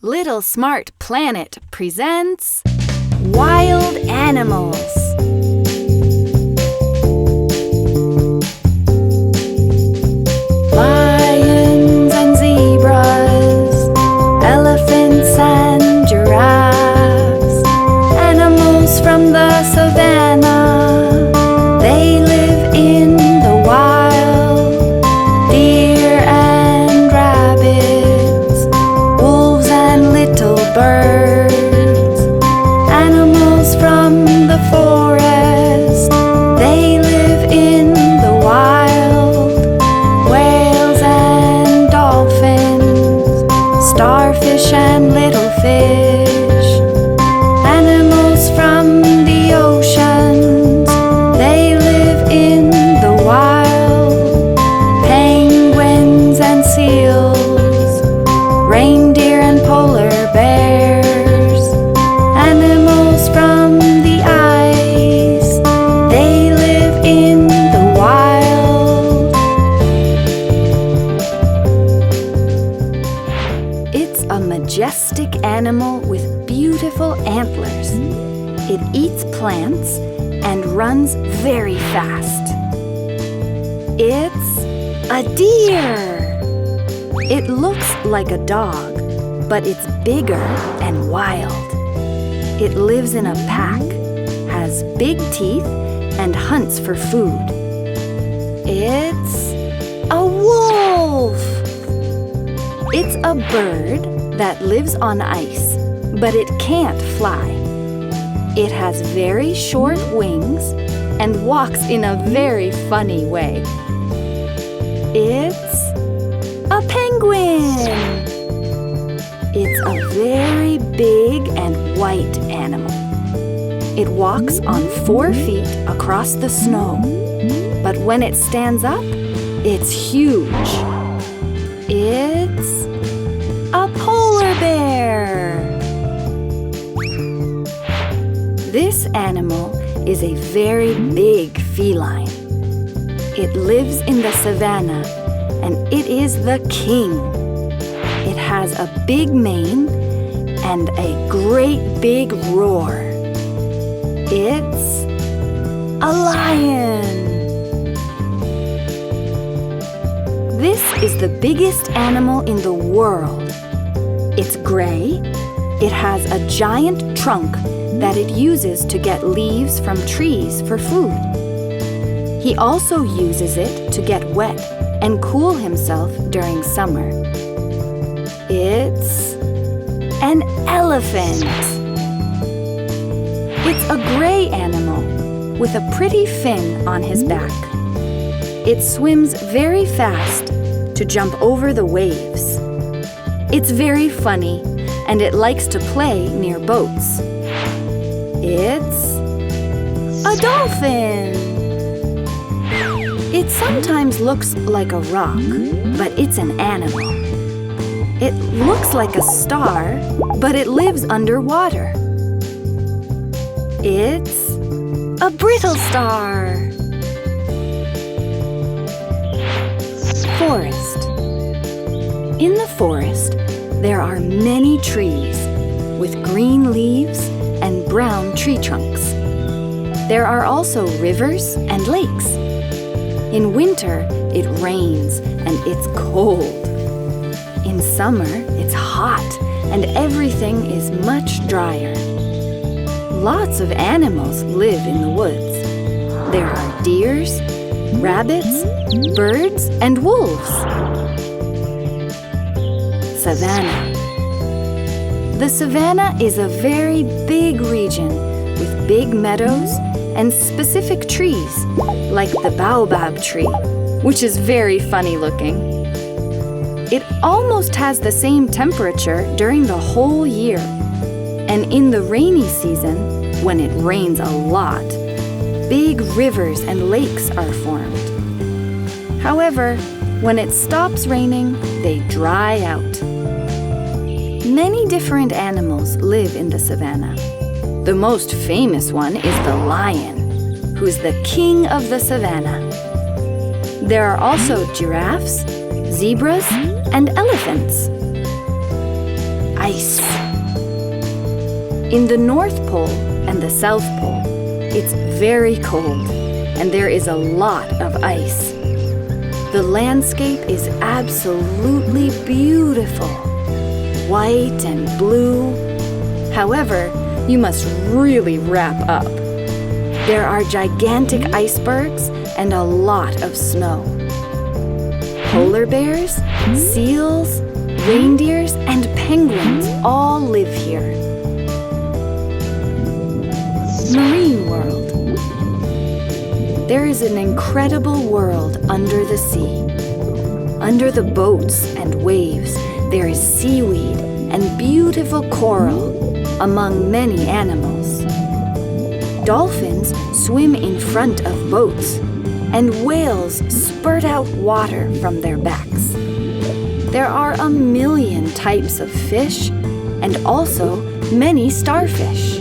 Little Smart Planet presents Wild Animals. Lions and zebras, elephants and giraffes, animals from the savannah, they live in the wild. Deer and rabbits, wolves and little birds, animals from the forest, they live in the wild. Whales and dolphins, starfish and little fish, animals from the oceans, they live in the wild. Penguins and seals, reindeer and polar bears, animals from the ice, they live in the wild. It's a majestic animal with beautiful antlers. It eats plants and runs very fast. It's a deer. It looks like a dog, but it's bigger and wild. It lives in a pack, has big teeth, and hunts for food. It's a wolf. It's a bird that lives on ice, but it can't fly. It has very short wings and walks in a very funny way. It's a penguin. It's a very big and white animal. It walks on 4 feet across the snow, but when it stands up, it's huge. It's a polar bear. This animal is a very big feline. It lives in the savannah, and it is the king. It has a big mane and a great big roar. It's a lion. This is the biggest animal in the world. It's gray. It has a giant trunk that it uses to get leaves from trees for food. He also uses it to get wet and cool himself during summer. It's an elephant. It's a gray animal with a pretty fin on his back. It swims very fast to jump over the waves. It's very funny, and it likes to play near boats. It's a dolphin. It sometimes looks like a rock, but it's an animal. It looks like a star, but it lives underwater. It's a brittle star. Forest. In the forest, there are many trees with green leaves and brown tree trunks. There are also rivers and lakes. In winter, it rains and it's cold. In summer, it's hot and everything is much drier. Lots of animals live in the woods. There are deers, rabbits, birds, and wolves. Savannah. The savannah is a very big region with big meadows and specific trees, like the baobab tree, which is very funny looking. It almost has the same temperature during the whole year. And in the rainy season, when it rains a lot, big rivers and lakes are formed. However, when it stops raining, they dry out. Many different animals live in the savannah. The most famous one is the lion, who's the king of the savannah. There are also giraffes, zebras, and elephants. ice. In the North Pole and the South Pole, it's very cold, and there is a lot of ice. The landscape is absolutely beautiful, white and blue. However, you must really wrap up. There are gigantic icebergs and a lot of snow. Polar bears, seals, reindeers, and penguins all live here. Marine world. There is an incredible world under the sea. Under the boats and waves, there is seaweed and beautiful coral, among many animals. Dolphins swim in front of boats, and whales spurt out water from their backs. There are a million types of fish, and also many starfish.